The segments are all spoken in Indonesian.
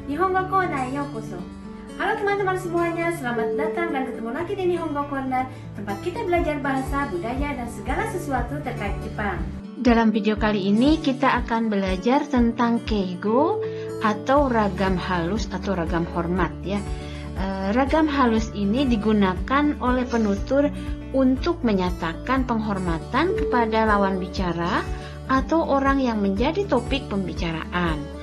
Nihongo Corner Yokoso. Halo teman-teman semuanya, selamat datang dan ketemu lagi di Nihongo Corner, tempat kita belajar bahasa, budaya, dan segala sesuatu terkait Jepang. Dalam video kali ini kita akan belajar tentang keigo atau ragam halus atau ragam hormat ya. Ragam halus ini digunakan oleh penutur untuk menyatakan penghormatan kepada lawan bicara atau orang yang menjadi topik pembicaraan.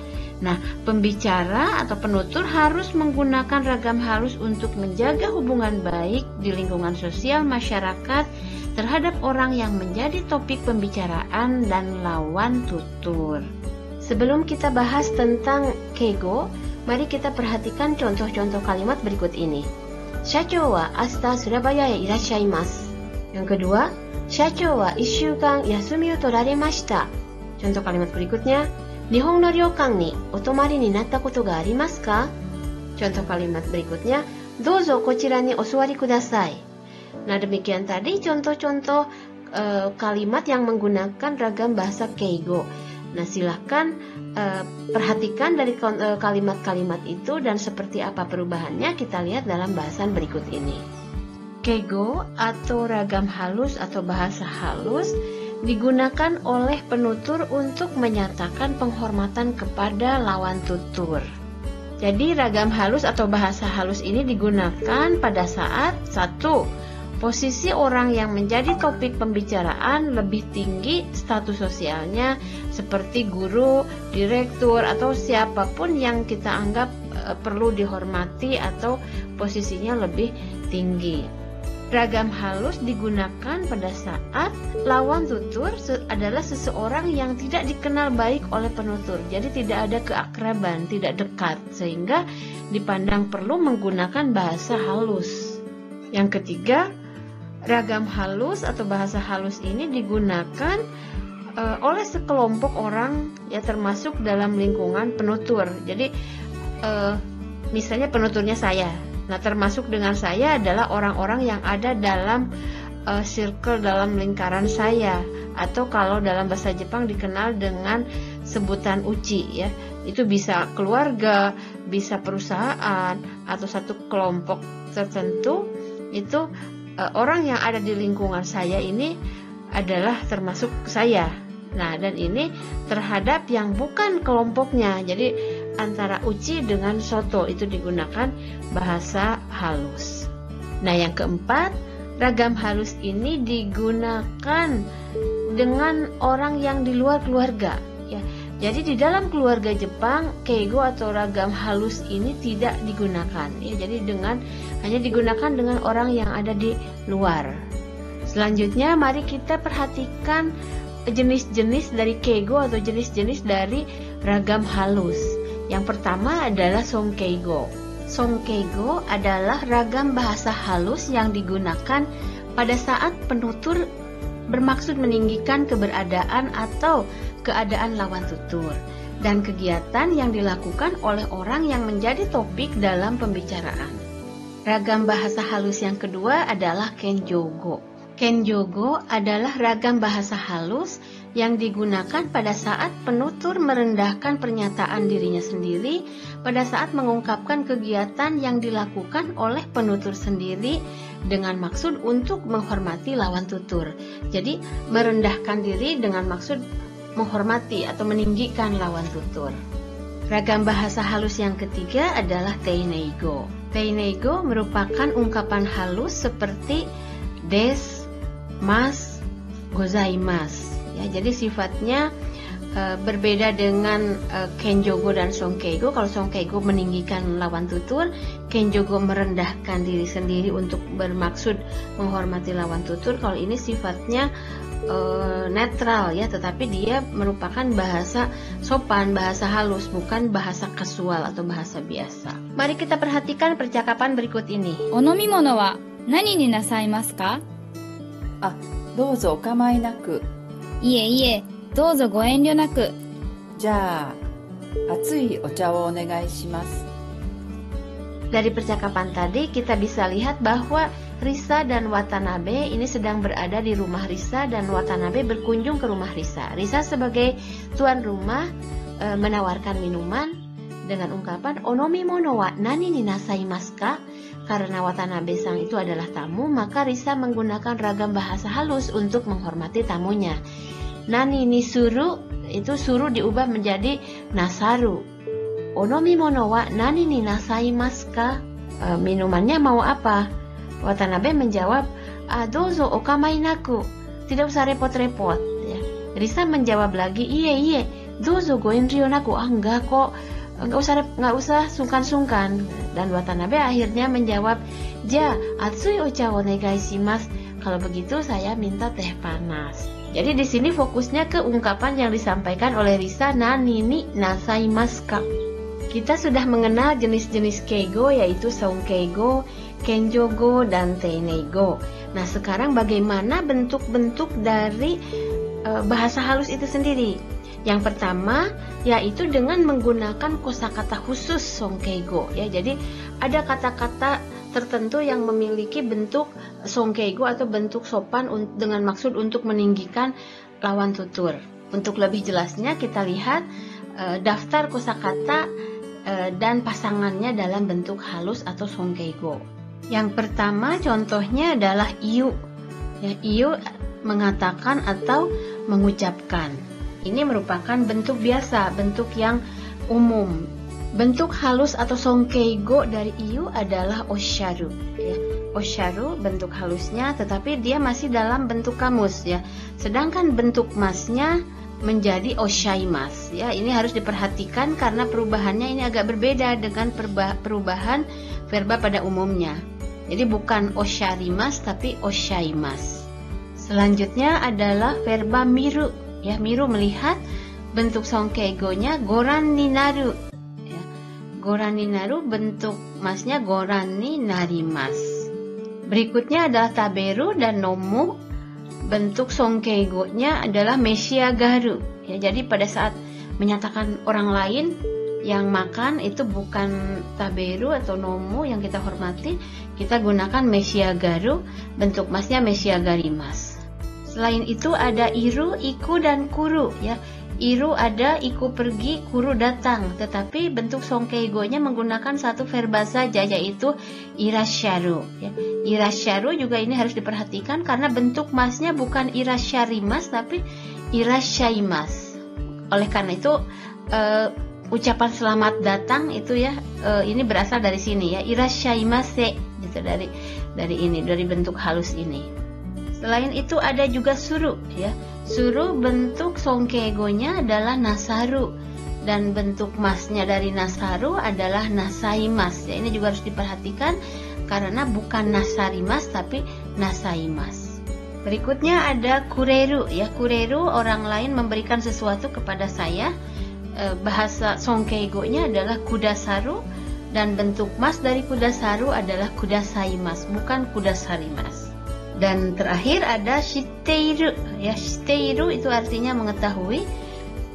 Nah, pembicara atau penutur harus menggunakan ragam halus untuk menjaga hubungan baik di lingkungan sosial masyarakat terhadap orang yang menjadi topik pembicaraan dan lawan tutur. Sebelum kita bahas tentang keigo, mari kita perhatikan contoh-contoh kalimat berikut ini. Shachou wa ashita Surabaya e irasshaimasu. Yang kedua, Shachou wa 1週間休みを取られました. Contoh kalimat berikutnya, Nihon no ryokan ni otomari ni natta koto ga arimasu ka? Contoh kalimat berikutnya, Douzo kochira ni osuwari kudasai. Nah, demikian tadi contoh-contoh kalimat yang menggunakan ragam bahasa keigo. Nah, silahkan perhatikan dari kalimat-kalimat itu dan seperti apa perubahannya kita lihat dalam bahasan berikut ini. Keigo atau ragam halus atau bahasa halus digunakan oleh penutur untuk menyatakan penghormatan kepada lawan tutur. Jadi ragam halus atau bahasa halus ini digunakan pada saat 1. Posisi orang yang menjadi topik pembicaraan lebih tinggi status sosialnya, seperti guru, direktur, atau siapapun yang kita anggap perlu dihormati atau posisinya lebih tinggi. Ragam halus digunakan pada saat lawan tutur adalah seseorang yang tidak dikenal baik oleh penutur, jadi tidak ada keakraban, tidak dekat, sehingga dipandang perlu menggunakan bahasa halus. Yang ketiga, ragam halus atau bahasa halus ini digunakan oleh sekelompok orang ya, termasuk dalam lingkungan penutur. Jadi misalnya penuturnya saya. Nah, termasuk dengan saya adalah orang-orang yang ada dalam circle, dalam lingkaran saya, atau kalau dalam bahasa Jepang dikenal dengan sebutan uchi ya. Itu bisa keluarga, bisa perusahaan, atau satu kelompok tertentu. Itu orang yang ada di lingkungan saya ini adalah termasuk saya. Nah, dan ini terhadap yang bukan kelompoknya. Jadi antara uchi dengan soto itu digunakan bahasa halus. Nah, yang keempat, ragam halus ini digunakan dengan orang yang di luar keluarga ya. Jadi di dalam keluarga Jepang, keigo atau ragam halus ini tidak digunakan ya. Jadi hanya digunakan dengan orang yang ada di luar. Selanjutnya mari kita perhatikan jenis-jenis dari keigo atau jenis-jenis dari ragam halus. Yang pertama adalah songkeigo. Songkeigo adalah ragam bahasa halus yang digunakan pada saat penutur bermaksud meninggikan keberadaan atau keadaan lawan tutur dan kegiatan yang dilakukan oleh orang yang menjadi topik dalam pembicaraan. Ragam bahasa halus yang kedua adalah kenjogo. Kenjogo adalah ragam bahasa halus yang digunakan pada saat penutur merendahkan pernyataan dirinya sendiri pada saat mengungkapkan kegiatan yang dilakukan oleh penutur sendiri dengan maksud untuk menghormati lawan tutur. Jadi merendahkan diri dengan maksud menghormati atau meninggikan lawan tutur. Ragam bahasa halus yang ketiga adalah teineigo. Teineigo merupakan ungkapan halus seperti des, mas, gozaimasu. Ya, jadi sifatnya berbeda dengan kenjogo dan songkeigo. Kalau songkeigo meninggikan lawan tutur, kenjogo merendahkan diri sendiri untuk bermaksud menghormati lawan tutur. Kalau ini sifatnya netral ya, tetapi dia merupakan bahasa sopan, bahasa halus, bukan bahasa kasual atau bahasa biasa. Mari kita perhatikan percakapan berikut ini. Onomimono wa nani ni nasaimasu ka? Douzo okamai naku. いえいえ、どうぞご遠慮なく。じゃあ、熱いお茶をお願いします。 Dari percakapan tadi kita bisa lihat bahwa Risa dan Watanabe ini sedang berada di rumah Risa dan Watanabe berkunjung ke rumah Risa. Risa sebagai tuan rumah menawarkan minuman dengan ungkapan onomi mono wa nani ni nasaimasu ka? Karena Watanabe-san itu adalah tamu, maka Risa menggunakan ragam bahasa halus untuk menghormati tamunya. Nani ni suru, itu suru diubah menjadi nasaru. Onomi mono wa nani ni nasaimasu ka? Minumannya mau apa? Watanabe menjawab, dozo okamai naku. Tidak usah repot-repot. Ya. Risa menjawab lagi, iye, dozo goenryo naku. Enggak kok. Nggak usah sungkan-sungkan. Dan Watanabe akhirnya menjawab, ja, atsui ocha onegai shimasu. Kalau begitu saya minta teh panas. Jadi di sini fokusnya ke ungkapan yang disampaikan oleh Risa, nani ni nasaimasu ka. Kita sudah mengenal jenis-jenis keigo, yaitu sonkeigo, kenjogo, dan teineigo. Nah, sekarang bagaimana bentuk-bentuk dari bahasa halus itu sendiri? Yang pertama yaitu dengan menggunakan kosakata khusus sonkeigo ya. Jadi ada kata-kata tertentu yang memiliki bentuk sonkeigo atau bentuk sopan dengan maksud untuk meninggikan lawan tutur. Untuk lebih jelasnya kita lihat daftar kosakata dan pasangannya dalam bentuk halus atau sonkeigo. Yang pertama contohnya adalah iu. Ya, iu mengatakan atau mengucapkan. Ini merupakan bentuk biasa, bentuk yang umum. Bentuk halus atau sonkeigo dari iu adalah osharu. Ya. Osharu bentuk halusnya, tetapi dia masih dalam bentuk kamus ya. Sedangkan bentuk masnya menjadi oshaimasu. Ya, ini harus diperhatikan karena perubahannya ini agak berbeda dengan perubahan verba pada umumnya. Jadi bukan osharimasu tapi oshaimasu. Selanjutnya adalah verba miru. Ya, miru melihat, bentuk sonkeigonya goran ni naru. Ya, goran ni naru bentuk masnya goran ni narimasu. Berikutnya adalah taberu dan nomu. Bentuk sonkeigonya adalah meshiagaru. Ya, jadi pada saat menyatakan orang lain yang makan itu bukan taberu atau nomu yang kita hormati, kita gunakan meshiagaru, bentuk masnya meshiagarimasu. Selain itu ada iru, iku, dan kuru ya. Iru ada, iku pergi, kuru datang. Tetapi bentuk sonkeigonya menggunakan satu verba saja, yaitu irasharu ya. Irasharu juga ini harus diperhatikan karena bentuk masnya bukan irasharimasu tapi irashaimasu. Oleh karena itu ucapan selamat datang itu ya ini berasal dari sini ya, irashaimase gitu, dari bentuk halus ini. Selain itu ada juga suru ya. Suru bentuk sonkeigonya adalah nasaru dan bentuk masnya dari nasaru adalah nasaimasu. Ya, ini juga harus diperhatikan karena bukan nasarimasu tapi nasaimasu. Berikutnya ada kureru ya. Kureru orang lain memberikan sesuatu kepada saya. Bahasa sonkeigonya adalah kudasaru dan bentuk mas dari kudasaru adalah kudasaimasu, bukan kudasarimasu. Dan terakhir ada shiteiru ya. Shiteiru itu artinya mengetahui.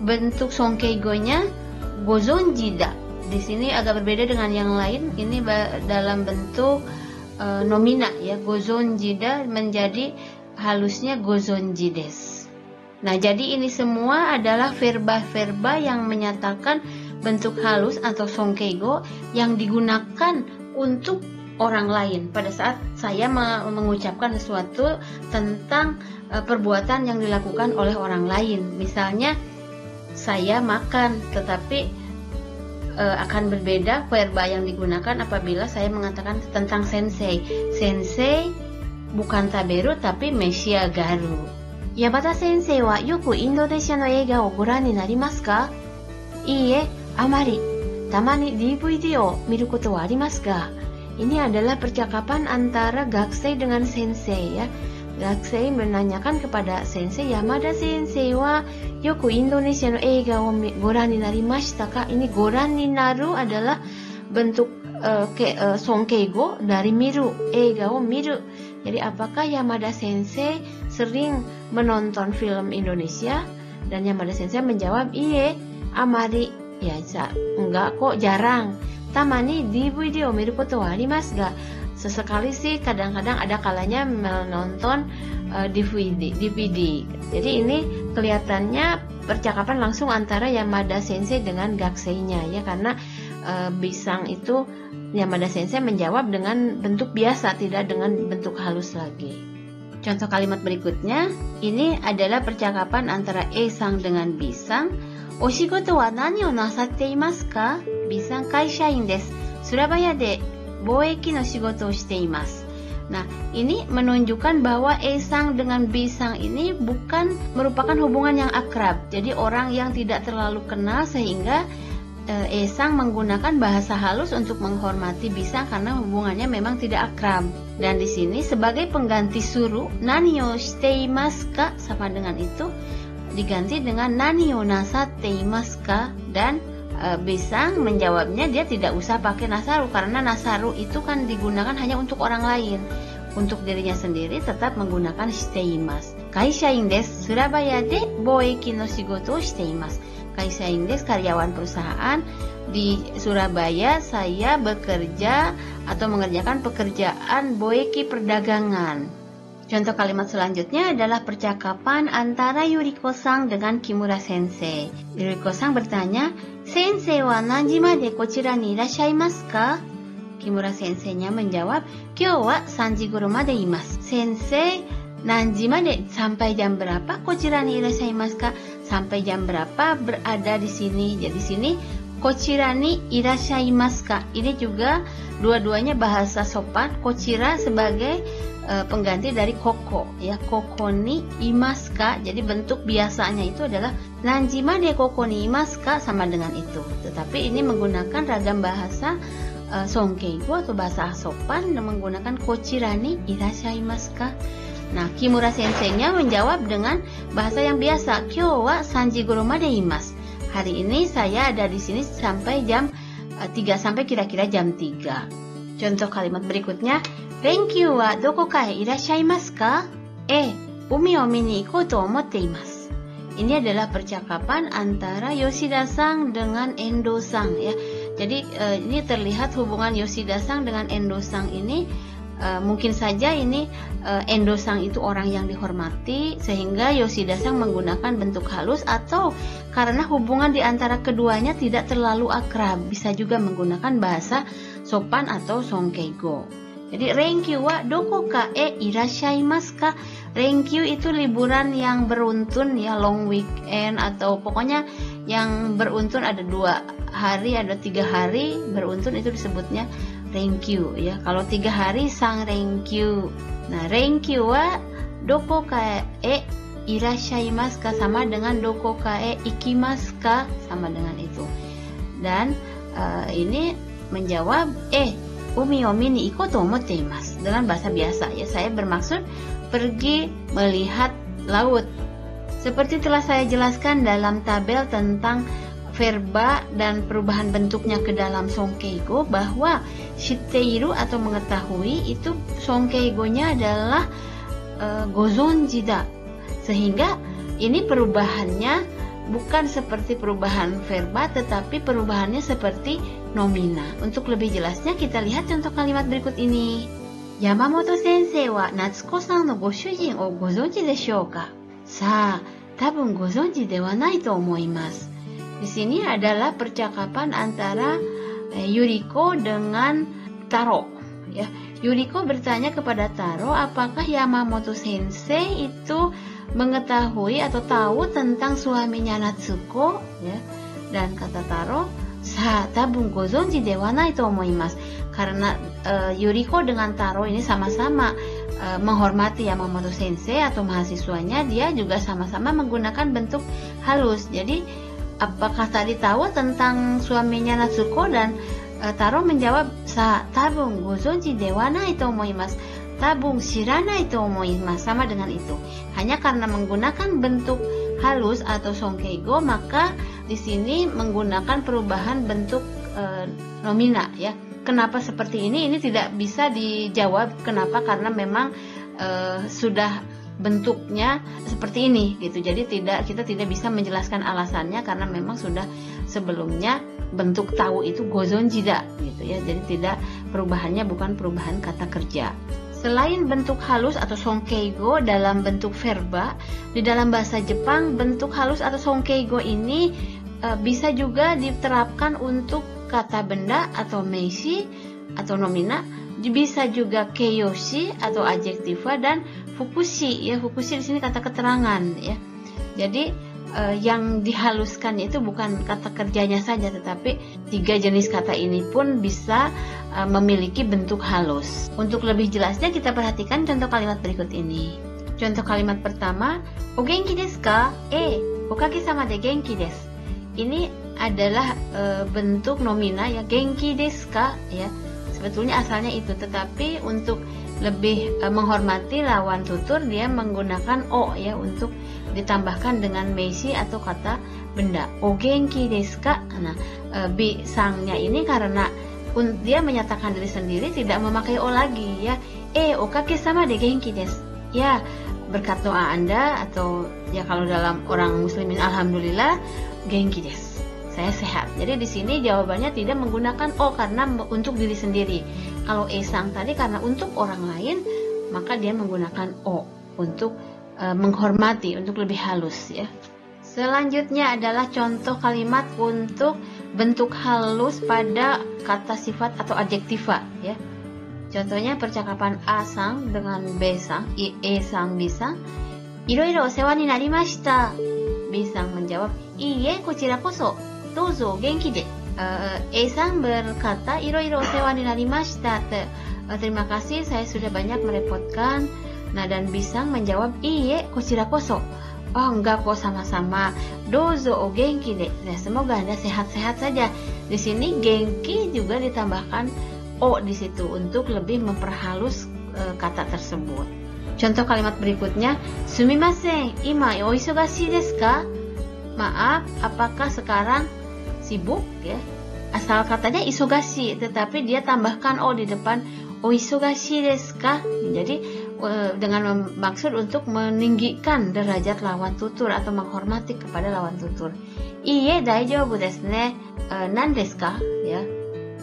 Bentuk sonkeigonya gozonji da. Di sini agak berbeda dengan yang lain. Ini dalam bentuk nomina ya. Gozonji da menjadi halusnya gozonji desu. Nah, jadi ini semua adalah verba-verba yang menyatakan bentuk halus atau sonkeigo yang digunakan untuk orang lain pada saat saya mengucapkan sesuatu tentang perbuatan yang dilakukan oleh orang lain. Misalnya saya makan, tetapi akan berbeda verba yang digunakan apabila saya mengatakan tentang sensei. Sensei bukan taberu tapi meshiagaru. Yabata sensei wa yoku Indonesia no eiga o goran ni narimasu ka? Iie, amari. Tamani DVD o miru koto wa arimasu ka? Ini adalah percakapan antara Gakusei dengan sensei ya. Gakusei menanyakan kepada sensei, Yamada sensei wa yoku Indonesia no eiga o goran ni narimashita ka? Ini goran ni naru adalah bentuk sonkeigo dari miru, eiga o miru. Jadi apakah Yamada sensei sering menonton film Indonesia? Dan Yamada sensei menjawab, iye, amari. Ya, enggak kok, jarang. Tamani DVD o miru koto wa arimasu ga? Sesekali sih, kadang-kadang ada kalanya menonton DVD. Jadi ini kelihatannya percakapan langsung antara Yamada Sensei dengan Gakuseinya ya, karena Bisang itu Yamada Sensei menjawab dengan bentuk biasa, tidak dengan bentuk halus lagi. Contoh kalimat berikutnya, ini adalah percakapan antara Sang dengan Bisang. Oshigoto wa nani o nasatte imasu ka? Bisang kaishain desu. Surabaya de boeki no shigoto o shite imasu. Nah, ini menunjukkan bahwa Sang dengan Bisang ini bukan merupakan hubungan yang akrab. Jadi orang yang tidak terlalu kenal, sehingga Sang menggunakan bahasa halus untuk menghormati Bisang karena hubungannya memang tidak akrab. Dan di sini sebagai pengganti suru, nani o shite imasu ka, sama dengan itu diganti dengan nani o nasatte imasu ka, dan Bisang menjawabnya dia tidak usah pakai nasaru, karena nasaru itu kan digunakan hanya untuk orang lain. Untuk dirinya sendiri tetap menggunakan shite imasu. Kaishain desu, Surabaya de boeki no shigoto o shite imasu. Kaishain desu, karyawan perusahaan. Di Surabaya saya bekerja atau mengerjakan pekerjaan boeki, perdagangan. Contoh kalimat selanjutnya adalah percakapan antara Yuriko-san dengan Kimura Sensei. Yuriko-san bertanya, Sensei wa nanji made kochira ni irasshaimasu ka? Kimura Sensei-nya menjawab, Kyou wa 3 ji goro made imasu. Sensei, nanji made, sampai jam berapa? Kochira ni irasshaimasu ka? Sampai jam berapa berada di sini? Jadi sini kochira ni irasshaimasu ka. Ini juga dua-duanya bahasa sopan. Kochira sebagai pengganti dari koko ya, koko ni imasu ka. Jadi bentuk biasanya itu adalah nanjima de koko ni imasu ka, sama dengan itu. Tetapi ini menggunakan ragam bahasa sonkeigo atau bahasa sopan dan menggunakan kochira ni irasshaimasu ka. Nah, Kimura Sensei-nya menjawab dengan bahasa yang biasa, Kyou wa 3 ji goro made imasu. Hari ini saya ada di sini sampai jam 3, sampai kira-kira jam 3. Contoh kalimat berikutnya, Renkyu wa doko ka e irasshaimasu ka? Umi o mini ikou to omotte imasu. Ini adalah percakapan antara Yoshida-san dengan Endo-san ya. Jadi ini terlihat hubungan Yoshida-san dengan Endo-san ini mungkin saja ini Endo-san itu orang yang dihormati, sehingga Yoshida-san menggunakan bentuk halus, atau karena hubungan di antara keduanya tidak terlalu akrab, bisa juga menggunakan bahasa sopan atau sonkeigo. Jadi Renkyu wa doko ka e irasshaimasu ka? Renkyu itu liburan yang beruntun ya, long weekend, atau pokoknya yang beruntun, ada 2 hari, ada 3 hari beruntun, itu disebutnya Renkyu ya. Kalau 3 hari sang Renkyu. Nah, Renkyu wa doko ka e irasshaimasu ka, sama dengan doko ka e ikimasu ka, sama dengan itu. Dan ini menjawab Umi o mini ikou to omotte imasu, dengan bahasa biasa ya, saya bermaksud pergi melihat laut. Seperti telah saya jelaskan dalam tabel tentang verba dan perubahan bentuknya ke dalam sonkeigo, bahwa shiteiru atau mengetahui itu sonkeigonya adalah gozonji da, sehingga ini perubahannya bukan seperti perubahan verba, tetapi perubahannya seperti nomina. Untuk lebih jelasnya kita lihat contoh kalimat berikut ini. Yamamoto Sensei wa Natsuko-san no goshujin o gozonji deshou ka? Sa, tabun gozonji de wa nai to omoimasu. Di sini adalah percakapan antara Yuriko dengan Taro ya. Yuriko bertanya kepada Taro, apakah Yamamoto Sensei itu mengetahui atau tahu tentang suaminya Natsuko ya. Dan kata Taro, sa tabun gozonji de wa nai to omoimasu. Karena Yuriko dengan Taro ini sama-sama menghormati Yamamoto Sensei atau mahasiswanya, dia juga sama-sama menggunakan bentuk halus. Jadi apakah tadi tahu tentang suaminya Natsuko? Dan Taro menjawab, sa tabun gozonji de wa nai to omoimasu. Tabung shiranai to omoimasu, sama dengan itu. Hanya karena menggunakan bentuk halus atau sonkeigo, maka di sini menggunakan perubahan bentuk nomina ya. Kenapa seperti ini? Ini tidak bisa dijawab kenapa, karena memang sudah bentuknya seperti ini gitu. Jadi kita tidak bisa menjelaskan alasannya, karena memang sudah sebelumnya bentuk tahu itu gozonji da gitu ya. Jadi tidak, perubahannya bukan perubahan kata kerja. Selain bentuk halus atau sonkeigo dalam bentuk verba, di dalam bahasa Jepang bentuk halus atau sonkeigo ini bisa juga diterapkan untuk kata benda atau meisi atau nomina, bisa juga keiyoshi atau adjektiva, dan fukushi ya. Fukushi di sini kata keterangan ya. Jadi yang dihaluskan itu bukan kata kerjanya saja, tetapi 3 jenis kata ini pun bisa memiliki bentuk halus. Untuk lebih jelasnya kita perhatikan contoh kalimat berikut ini. Contoh kalimat pertama, o genki desu ka? Okage-sama de genki desu. Ini adalah bentuk nomina ya, genki desu ka ya. Sebetulnya asalnya itu, tetapi untuk lebih menghormati lawan tutur dia menggunakan o ya untuk ditambahkan dengan meisi atau kata benda. O genki desu ka? Nah, bisangnya ini karena dia menyatakan diri sendiri tidak memakai o lagi ya. Okage-sama de genki desu. Ya, berkat doa Anda, atau ya kalau dalam orang muslimin alhamdulillah, genki desu. Saya sehat. Jadi di sini jawabannya tidak menggunakan o karena untuk diri sendiri. Kalau sang tadi karena untuk orang lain, maka dia menggunakan o untuk menghormati, untuk lebih halus ya. Selanjutnya adalah contoh kalimat untuk bentuk halus pada kata sifat atau adjektiva ya. Contohnya percakapan A-sang dengan B-sang, E-sang, B-sang. Iroiro osewa ni narimashita. B-sang menjawab, iie kochira koso, dozo genki de. E-sang berkata, iroiro osewa ni narimashita. Terima kasih, saya sudah banyak merepotkan. Nah, dan Bisang menjawab, iye kochira koso. Oh, enggak kok, sama-sama. Dozo o genki de. Nah, semoga Anda sehat-sehat saja. Di sini genki juga ditambahkan o di situ untuk lebih memperhalus kata tersebut. Contoh kalimat berikutnya, sumimasen, ima o isogashi desu ka? Maaf, apakah sekarang sibuk ya? Asal katanya isogashi, tetapi dia tambahkan o di depan, o isogashi desu ka? Jadi dengan maksud untuk meninggikan derajat lawan tutur atau menghormati kepada lawan tutur. Iye daijoubu desu ne, nan desu ka? Ya,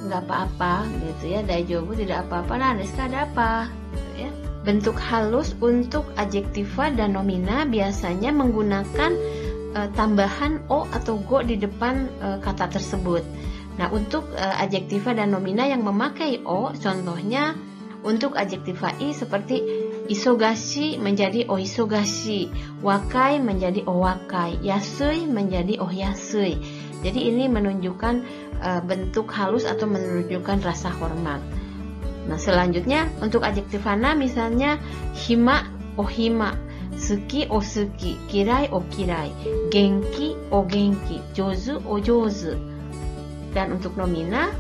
nggak apa-apa gitu ya. Daijoubu tidak apa-apa, nan desu ka ada apa gitu ya. Bentuk halus untuk adjektiva dan nomina biasanya menggunakan tambahan o atau go di depan kata tersebut. Nah, untuk adjektiva dan nomina yang memakai o, contohnya untuk adjektiva i seperti isogashi menjadi o isogashi, wakai menjadi o wakai, yasui menjadi o yasui. Jadi ini menunjukkan bentuk halus atau menunjukkan rasa hormat. Nah, selanjutnya untuk adjektiva na misalnya hima o hima, suki o suki, kirai o kirai, genki o genki, jozu o jozu. Dan untuk nomina,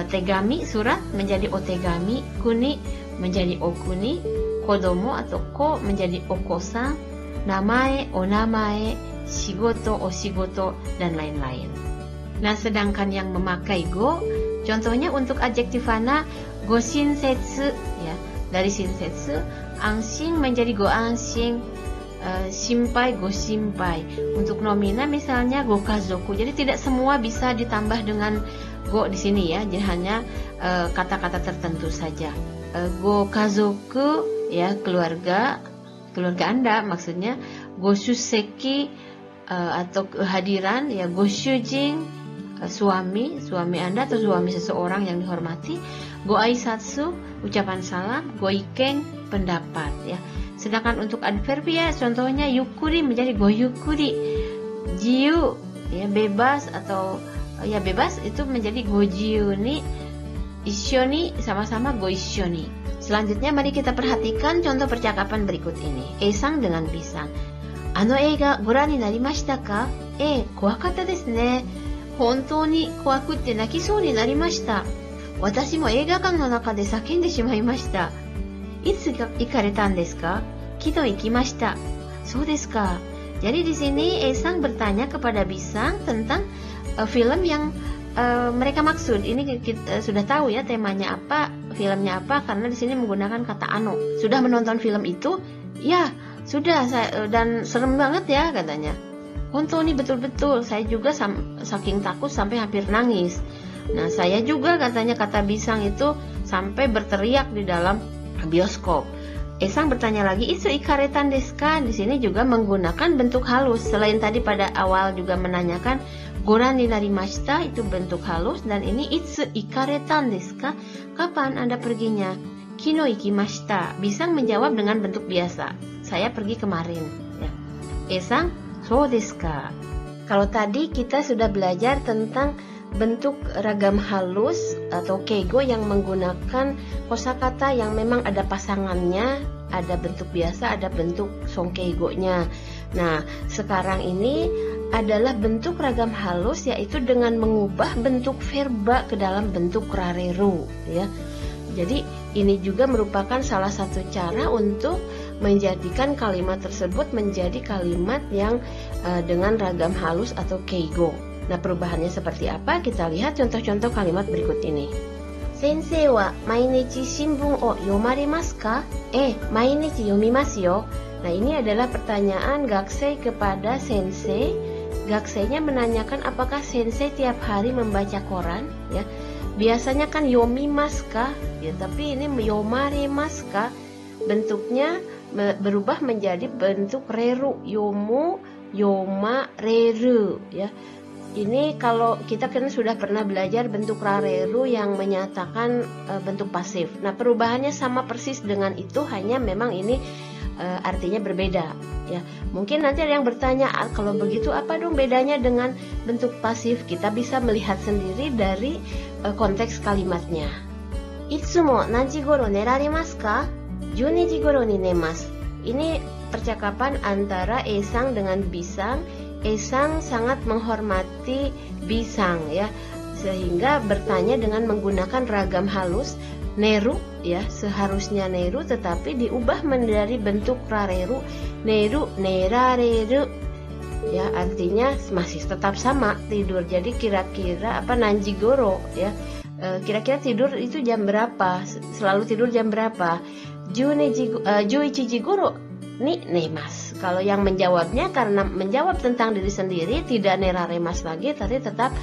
tegami surat menjadi o tegami, kuni menjadi o kuni, kodomo atau ko menjadi o kosan, namae o namae, shigoto o shigoto, dan lain-lain. Nah, sedangkan yang memakai go, contohnya untuk adjektiva na go shinsetsu ya, dari shinsetsu, anshin menjadi go anshin, shimpai go shimpai. Untuk nomina misalnya go kazoku. Jadi tidak semua bisa ditambah dengan go di sini ya, jadi hanya kata-kata tertentu saja. Go kazoku ya, keluarga Anda maksudnya. Go shuseki atau kehadiran ya, go shujin suami Anda atau suami seseorang yang dihormati. Go aisatsu ucapan salam, go iken pendapat ya. Sedangkan untuk adverbia contohnya yukuri menjadi go yukuri, jiu ya bebas atau ya bebas itu menjadi go jiu ni, ishoni sama-sama go ishoni. Selanjutnya mari kita perhatikan contoh percakapan berikut ini. E-sang dengan B-sang. Ano eiga goran ni narimashita ka? Kowakatta desu ne. Hontou ni kowakutte nakisou ni narimashita. Watashi mo eigakan no naka de sakende shimaimashita. Itsu ikaretan desu ka? Kino ikimashita. So desu ka? Jadi di sini E-sang bertanya kepada B-sang tentang film yang mereka maksud. Ini kita sudah tahu ya temanya apa, filmnya apa, karena di sini menggunakan kata ano. Sudah menonton film itu? Ya, sudah, dan serem banget ya katanya. Hontou ni betul-betul, saya juga saking takut sampai hampir nangis. Nah, saya juga katanya, kata B-sang itu sampai berteriak di dalam bioskop. Esang bertanya lagi, itsu ikaretan desu ka? Di sini juga menggunakan bentuk halus. Selain tadi pada awal juga menanyakan goran ni narimashita, itu bentuk halus, dan ini itsu ikaretan desu ka? Kapan Anda perginya? Kino ikimashita. Bisang menjawab dengan bentuk biasa. Saya pergi kemarin. Ya. Esang, so desu ka? Kalau tadi kita sudah belajar tentang bentuk ragam halus atau keigo yang menggunakan kosakata yang memang ada pasangannya, ada bentuk biasa, ada bentuk songkeigo-nya. Nah, sekarang ini adalah bentuk ragam halus, yaitu dengan mengubah bentuk verba ke dalam bentuk rareru, ya. Jadi ini juga merupakan salah satu cara untuk menjadikan kalimat tersebut menjadi kalimat yang dengan ragam halus atau keigo. Nah, perubahannya seperti apa? Kita lihat contoh-contoh kalimat berikut ini. Sensei wa mainichi shinbun o yomarimasu ka? Mainichi yomimasu yo. Nah, ini adalah pertanyaan gakusei kepada sensei. Gakuseinya menanyakan apakah sensei tiap hari membaca koran, ya. Biasanya kan yomimasu ka? Ya, tapi ini yomarimasu ka? Bentuknya berubah menjadi bentuk reru, yomu, yoma, reru, ya. Ini kalau kita kan sudah pernah belajar bentuk rareru yang menyatakan bentuk pasif. Nah, perubahannya sama persis dengan itu, hanya memang ini artinya berbeda, ya. Mungkin nanti ada yang bertanya, kalau begitu apa dong bedanya dengan bentuk pasif? Kita bisa melihat sendiri dari konteks kalimatnya. Itsumo nanchi goro nerarimasu ka? 12 ji goro ni nemasu. Ini percakapan antara Esang dengan Bisang. Esang sangat menghormati Bisang, ya, sehingga bertanya dengan menggunakan ragam halus neru, ya, seharusnya neru tetapi diubah menjadi bentuk rareru, neru, nerareru, ya, artinya masih tetap sama tidur. Jadi kira-kira nanjigoro, ya, kira-kira tidur itu jam berapa, selalu tidur jam berapa? 11 ji goro ni nemasu. Kalau yang menjawabnya karena menjawab tentang diri sendiri tidak neraremas lagi, tapi tetap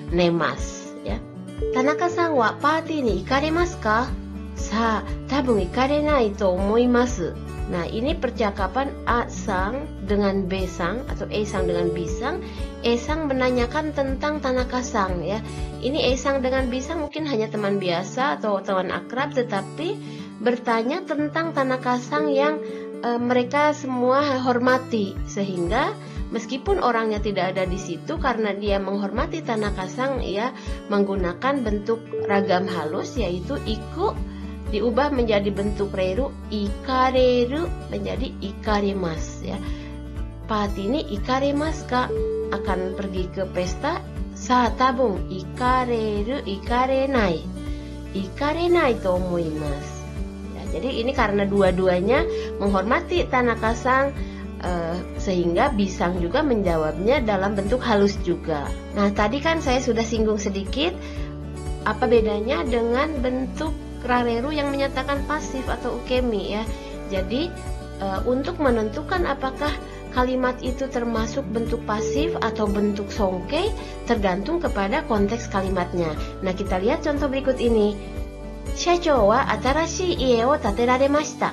nemas, ya. Tanaka-san wa party ni ikarimasu ka? Sa, tabun ikarenai to omoimasu. Nah, ini percakapan A-sang dengan B-sang atau E-sang dengan B-sang. E-sang menanyakan tentang Tanaka-sang, ya. Ini E-sang dengan B-sang mungkin hanya teman biasa atau teman akrab, tetapi bertanya tentang Tanaka-sang yang mereka semua hormati, sehingga meskipun orangnya tidak ada di situ, karena dia menghormati Tanaka-sang, ia menggunakan bentuk ragam halus yaitu iku diubah menjadi bentuk reru, ikareru menjadi ikarimasu, ya. Party ini ikarimasu ka? Akan pergi ke pesta? Sa, tabung ikareru, ikarenai. Ikarenai to omoimasu. Jadi ini karena dua-duanya menghormati Tanaka-sang, sehingga Bisang juga menjawabnya dalam bentuk halus juga. Nah, tadi kan saya sudah singgung sedikit apa bedanya dengan bentuk rareru yang menyatakan pasif atau ukemi, ya. Jadi untuk menentukan apakah kalimat itu termasuk bentuk pasif atau bentuk songkei tergantung kepada konteks kalimatnya. Nah, kita lihat contoh berikut ini. Shachou wa atarashii ie o tateraremashita.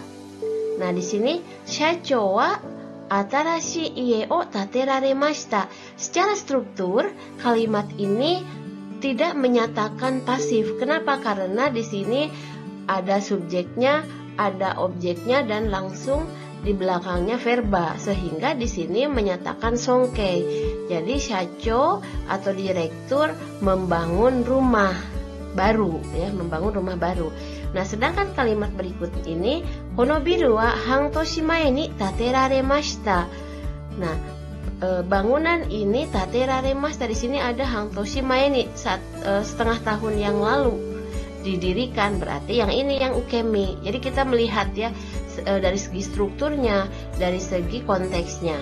Nah, di sini shachou wa atarashii ie o tateraremashita. Secara struktur kalimat ini tidak menyatakan pasif. Kenapa? Karena di sini ada subjeknya, ada objeknya, dan langsung di belakangnya verba, sehingga di sini menyatakan songkei. Jadi shachou atau direktur membangun rumah baru, ya, membangun rumah baru. Nah, sedangkan kalimat berikut ini, kono biru wa hantoshi mae ni tateraremashita. Nah, bangunan ini tateraremashita, di sini ada hantoshi mae ni, setengah tahun yang lalu didirikan, berarti yang ini yang ukemi. Jadi kita melihat, ya, dari segi strukturnya, dari segi konteksnya.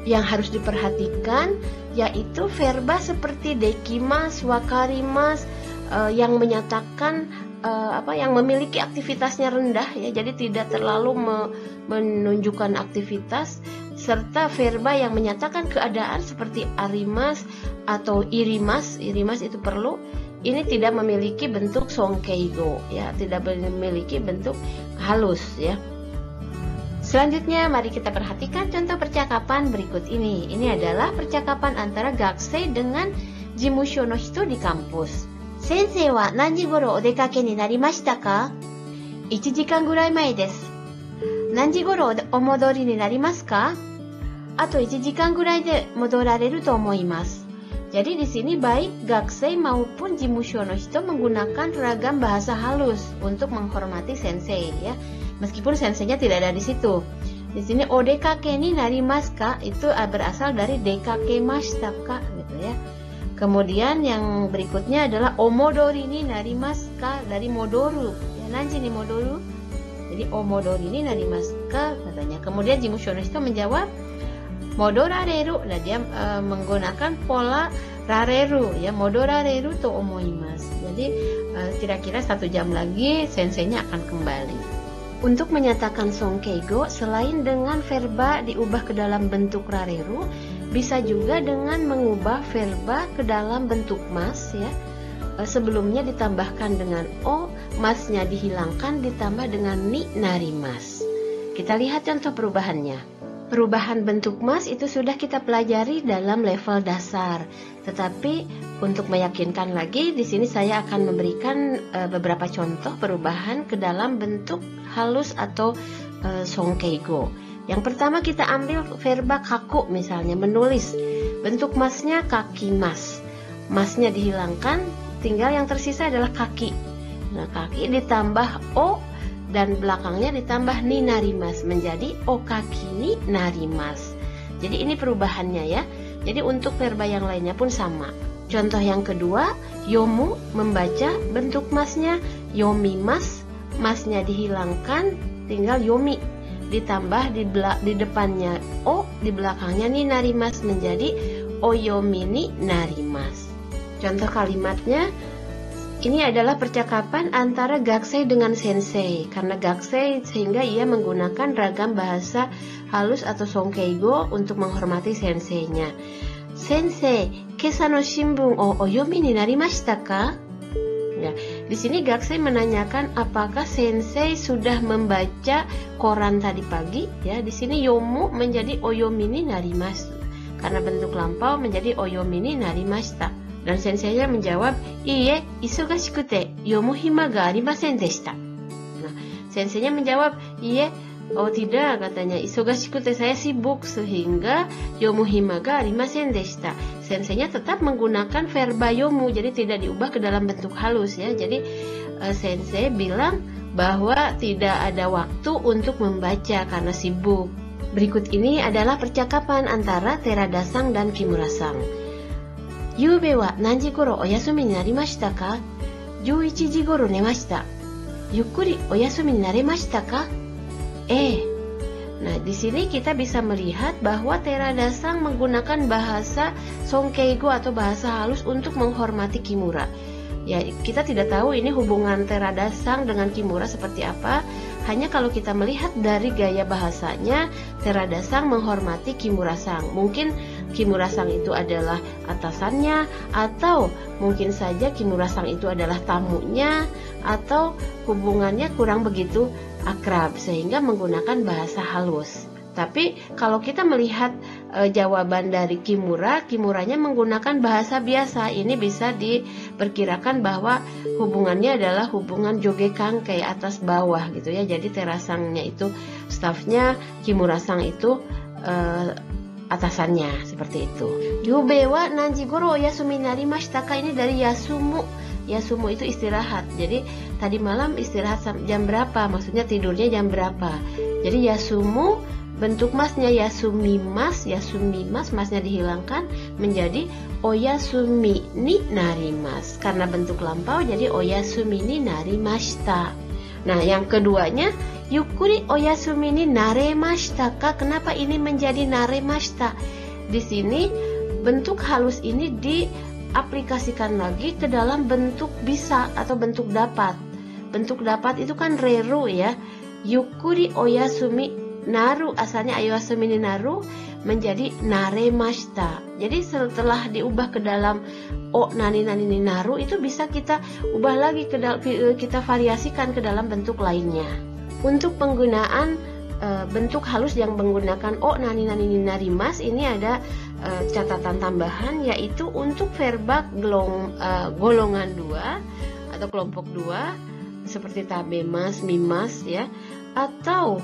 Yang harus diperhatikan yaitu verba seperti dekimas, wakarimas, yang menyatakan yang memiliki aktivitasnya rendah, ya, jadi tidak terlalu menunjukkan aktivitas, serta verba yang menyatakan keadaan seperti arimas atau irimas itu perlu, ini tidak memiliki bentuk sonkeigo ya, tidak memiliki bentuk halus ya. Selanjutnya mari kita perhatikan contoh percakapan berikut ini. Ini adalah percakapan antara gakusei dengan jimusho no hito di kampus. Sensei wa nanji goro odekake ni narimashita ka? 1時間ぐらい前です。何時頃お戻りになりますか? あと1時間ぐらいで戻られると思います。Jadi di sini baik gakusei maupun jimusho no hito menggunakan ragam bahasa halus untuk menghormati sensei ya. Meskipun senseinya tidak ada di situ. Di sini odekake ni narimasu ka itu berasal dari dekakemashita ka gitu ya. Kemudian yang berikutnya adalah omodori ni narimasu ka dari modoru. Ya, nanji ni modoru. Jadi omodori ni narimasu ka katanya. Kemudian jimusho no hito menjawab modorareru. Nah, dia menggunakan pola rareru ya, modorareru to omoimasu. Jadi kira-kira 1 jam lagi senseinya akan kembali. Untuk menyatakan sonkeigo selain dengan verba diubah ke dalam bentuk rareru, bisa juga dengan mengubah verba ke dalam bentuk mas ya. Sebelumnya ditambahkan dengan o, masnya dihilangkan ditambah dengan ni narimasu. Kita lihat contoh perubahannya. Perubahan bentuk mas itu sudah kita pelajari dalam level dasar. Tetapi untuk meyakinkan lagi, di sini saya akan memberikan beberapa contoh perubahan ke dalam bentuk halus atau sonkeigo. Yang pertama kita ambil verba kaku misalnya, menulis. Bentuk masnya kaki mas. Masnya dihilangkan, tinggal yang tersisa adalah kaki. Nah, kaki ditambah o dan belakangnya ditambah ni narimasu menjadi okaki ni narimasu. Jadi ini perubahannya ya. Jadi untuk verba yang lainnya pun sama. Contoh yang kedua, yomu membaca, bentuk masnya yomimasu, masnya dihilangkan tinggal yomi ditambah di depannya o, di belakangnya ni narimasu menjadi oyomi ni narimasu. Contoh kalimatnya, ini adalah percakapan antara gakusei dengan sensei. Karena gakusei sehingga ia menggunakan ragam bahasa halus atau sonkeigo untuk menghormati senseinya. Sensei, kesa no shimbun o oyomi ni narimashita ka? Ya, di sini gakusei menanyakan apakah sensei sudah membaca koran tadi pagi. Ya, di sini yomu menjadi oyomi ni narimasu. Karena bentuk lampau menjadi oyomi ni narimashita. Dan senseinya menjawab, iye, isogashikute, yomu hima ga arimasen deshita. Nah, senseinya menjawab, iye, oh tidak, katanya, isogashikute, saya sibuk, sehingga yomu hima ga arimasen deshita. Senseinya tetap menggunakan verba yomu, jadi tidak diubah ke dalam bentuk halus ya. Jadi sensei bilang bahwa tidak ada waktu untuk membaca karena sibuk. Berikut ini adalah percakapan antara Terada-san dan Kimura-san. ゆうべは何時頃お休みになりましたか? 11時頃寝ました。ゆっくりお休みになれましたか? Nah, di sini kita bisa melihat bahwa Terada-san menggunakan bahasa sonkeigo atau bahasa halus untuk menghormati Kimura. Ya, kita tidak tahu ini hubungan Terada-san dengan Kimura seperti apa. Hanya kalau kita melihat dari gaya bahasanya, Terada-san menghormati Kimura-san. Mungkin Kimura-san itu adalah atasannya, atau mungkin saja Kimura-san itu adalah tamunya, atau hubungannya kurang begitu akrab sehingga menggunakan bahasa halus. Tapi kalau kita melihat jawaban dari Kimuranya menggunakan bahasa biasa. Ini bisa diperkirakan bahwa hubungannya adalah hubungan jogekan kayak atas bawah gitu ya. Jadi Terasangnya itu stafnya, Kimura-san itu atasannya, seperti itu. Yube wa nanji goro oyasumi narimashita ka, ini dari yasumu. Yasumu itu istirahat. Jadi tadi malam istirahat jam berapa? Maksudnya tidurnya jam berapa? Jadi yasumu bentuk masnya yasumimas, masnya dihilangkan menjadi oyasumi ni narimas. Karena bentuk lampau jadi oyasumi ni narimashita. Nah, yang keduanya yukuri oyasumi ni naremashita ka. Kenapa ini menjadi naremashita? Di sini bentuk halus ini diaplikasikan lagi ke dalam bentuk bisa atau bentuk dapat. Bentuk dapat itu kan reru ya. Yukuri oyasumi naru, asalnya oyasumi ni naru, menjadi naremashita. Jadi setelah diubah ke dalam o nani nani ni naru, itu bisa kita ubah lagi kita variasikan ke dalam bentuk lainnya. Untuk penggunaan bentuk halus yang menggunakan o nani nani ni narimas, ini ada catatan tambahan, yaitu untuk verba golongan 2 atau kelompok 2 seperti tabemas, mimas ya, atau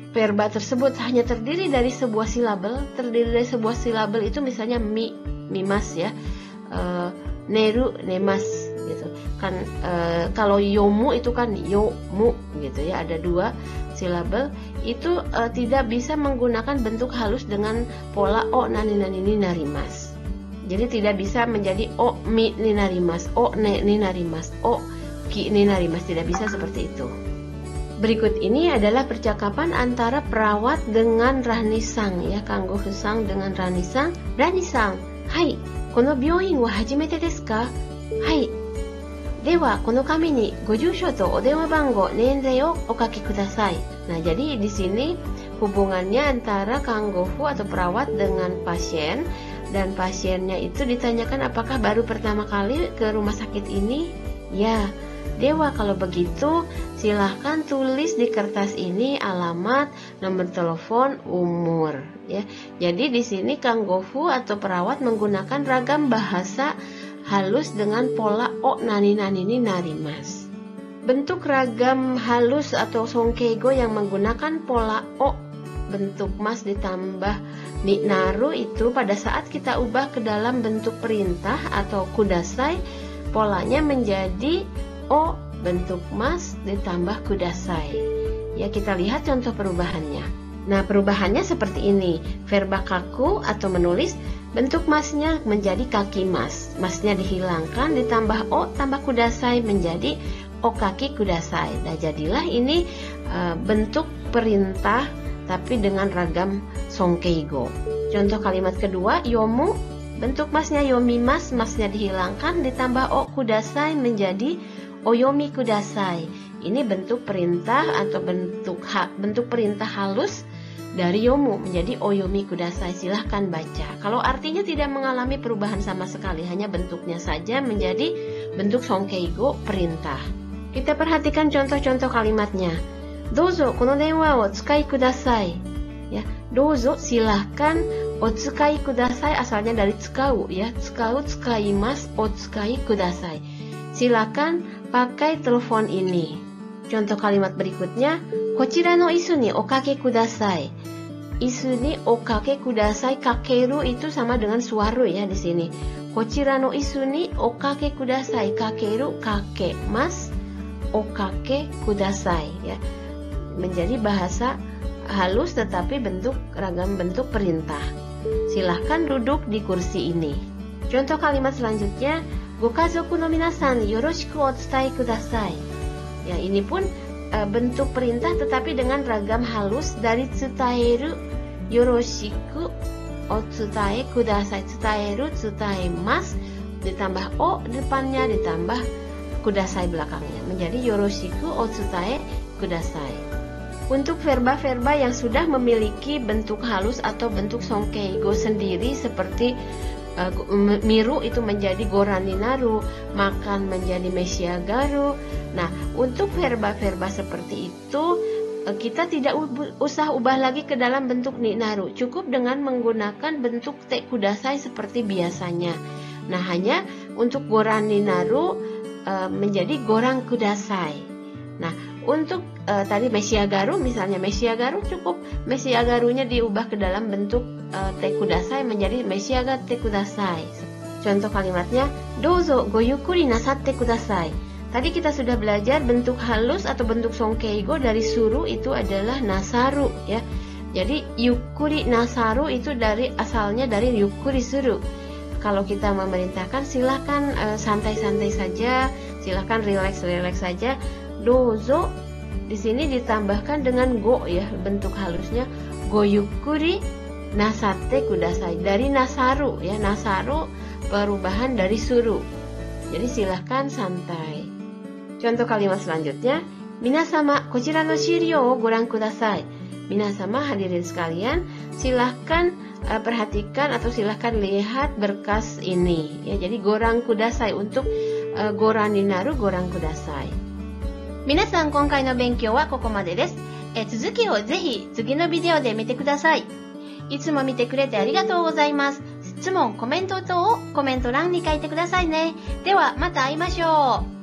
verba tersebut hanya terdiri dari sebuah silabel, itu misalnya mimas ya, neru, nemas gitu kan. Kalau yomu itu kan yomu gitu ya, ada 2 silabel, itu tidak bisa menggunakan bentuk halus dengan pola o nani nani ni narimas. Jadi tidak bisa menjadi o mi ni narimas, o ne ni narimas, o ki ni narimas, tidak bisa seperti itu. Berikut ini adalah percakapan antara perawat dengan Rani-san ya, kanggo Fusang dengan Rani-san. Rani-san, hai, kono byouin wa hajimete desu ka? Hai. Dewa, kono kami ni gojusho to odenwa bango nenrei o okake kudasai. Nah, jadi di sini hubungannya antara kanggofu atau perawat dengan pasien, dan pasiennya itu ditanyakan apakah baru pertama kali ke rumah sakit ini? Ya. Dewa, kalau begitu silahkan tulis di kertas ini alamat, nomor telepon, umur ya. Jadi di sini kanggofu atau perawat menggunakan ragam bahasa halus dengan pola o nani nani ni narimas. Bentuk ragam halus atau songkeigo yang menggunakan pola o bentuk mas ditambah ni naru itu pada saat kita ubah ke dalam bentuk perintah atau kudasai, polanya menjadi o bentuk mas ditambah kudasai. Ya, kita lihat contoh perubahannya. Nah, perubahannya seperti ini. Verba kaku atau menulis, bentuk masnya menjadi kaki mas. Masnya dihilangkan, ditambah o tambah kudasai menjadi o kaki kudasai. Nah, jadilah ini bentuk perintah tapi dengan ragam songkeigo. Contoh kalimat kedua, yomu, bentuk masnya yomimas, masnya dihilangkan, ditambah o kudasai menjadi oyomi kudasai. Ini bentuk perintah atau bentuk perintah halus dari yomu menjadi oyomi kudasai. Silahkan baca. Kalau artinya tidak mengalami perubahan sama sekali, hanya bentuknya saja menjadi bentuk songkeigo perintah. Kita perhatikan contoh-contoh kalimatnya. Dozo kono denwa o tsukai kudasai. Ya, dozo silahkan, o tsukai kudasai asalnya dari tsukau ya. Tsukau, tsukaimasu, o tsukai kudasai. Silakan pakai telepon ini. Contoh kalimat berikutnya, kochira no isu ni okake kudasai. Isu ni okake kudasai, kakeru itu sama dengan suaru ya di sini. Kochira no isu ni okake kudasai, kakeru kake mas, okake kudasai ya. Menjadi bahasa halus tetapi ragam bentuk perintah. Silahkan duduk di kursi ini. Contoh kalimat selanjutnya, gokazoku no minasan yoroshiku otsutai kudasai. Ya, ini pun bentuk perintah tetapi dengan ragam halus dari tsutaeru, yoroshiku, otsutai kudasai. Tsutaeru, tsutaimasu, ditambah o depannya, ditambah kudasai belakangnya, menjadi yoroshiku otsutai kudasai. Untuk verba-verba yang sudah memiliki bentuk halus atau bentuk songkeigo sendiri seperti miru itu menjadi gorani naru, makan menjadi meshiagaru. Nah, untuk verba-verba seperti itu kita tidak usah ubah lagi ke dalam bentuk ni naru, cukup dengan menggunakan bentuk te kudasai seperti biasanya. Nah, hanya untuk gorani naru menjadi gorang kudasai. Nah, untuk tadi meshiagaru, misalnya meshiagaru, cukup meshiagarunya diubah ke dalam bentuk te kudasai menjadi meshiagate kudasai. Contoh kalimatnya, dozo goyukuri nasatte kudasai. Tadi kita sudah belajar bentuk halus atau bentuk songkeigo dari suru itu adalah nasaru ya. Jadi yukuri nasaru itu asalnya dari yukuri suru. Kalau kita memerintahkan silahkan santai-santai saja, silahkan relax-relax saja. Dozo di sini ditambahkan dengan go ya, bentuk halusnya goyukuri nasatte kudasai, dari nasaru ya. Nasaru perubahan dari suru. Jadi silahkan santai. Contoh kalimat selanjutnya, minasama kochira no shiryou o goran kudasai. Minasama hadirin sekalian, silahkan perhatikan atau silahkan lihat berkas ini. Ya, jadi gorang kudasai untuk goran ni naru gorang kudasai. Minasan, 今回の勉強はここまでです。続きをぜひ次のビデオで見てください。いつも見てくれてありがとうございます。質問、コメント等をコメント欄に書いてくださいね。ではまた会いましょう。